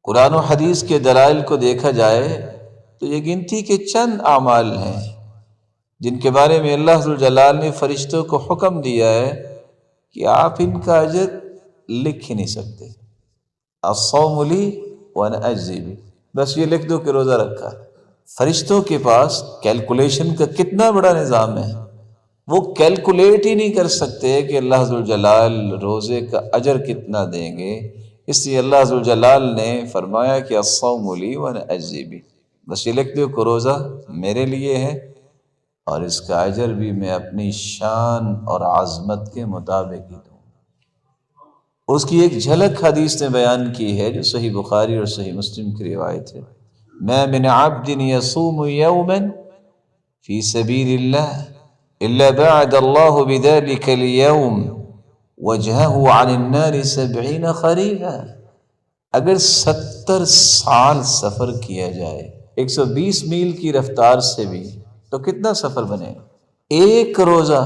قرآن و حدیث کے دلائل کو دیکھا جائے تو یہ گنتی کے چند اعمال ہیں جن کے بارے میں اللہ ذوالجلال نے فرشتوں کو حکم دیا ہے کہ آپ ان کا اجر لکھ ہی نہیں سکتے۔ الصوم لی وانا اجزی بہ، بس یہ لکھ دو کہ روزہ رکھا۔ فرشتوں کے پاس کیلکولیشن کا کتنا بڑا نظام ہے، وہ کیلکولیٹ ہی نہیں کر سکتے کہ اللہ ذوالجلال روزے کا اجر کتنا دیں گے۔ اس لیے اللہ ذوالجلال نے فرمایا کہ الصوم لی وانا اجزی بہ، بس یہ لکھ دو کہ روزہ میرے لیے ہے اور اس کا اجر بھی میں اپنی شان اور عظمت کے مطابق ہی دوں۔ اس کی ایک جھلک حدیث نے بیان کی ہے جو صحیح بخاری اور صحیح مسلم کی روایت ہے، ما من عبد يصوم يوما في سبيل الله إلا بعد الله بذلك اليوم وجهه عن النار 70 خريفا۔ اگر 70 سال سفر کیا جائے 120 میل کی رفتار سے بھی تو کتنا سفر بنے گا؟ ایک روزہ،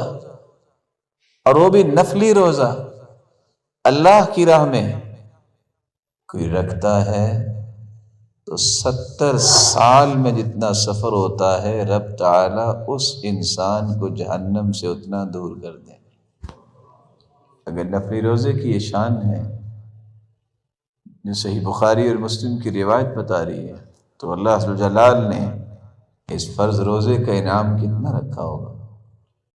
اور وہ بھی نفلی روزہ اللہ کی راہ میں کوئی رکھتا ہے تو 70 سال میں جتنا سفر ہوتا ہے رب تعالیٰ اس انسان کو جہنم سے اتنا دور کر دیں۔ اگر نفلی روزے کی یہ شان ہے جو صحیح بخاری اور مسلم کی روایت بتا رہی ہے، تو اللہ ذوالجلال نے اس فرض روزے کا انعام کتنا رکھا ہوگا۔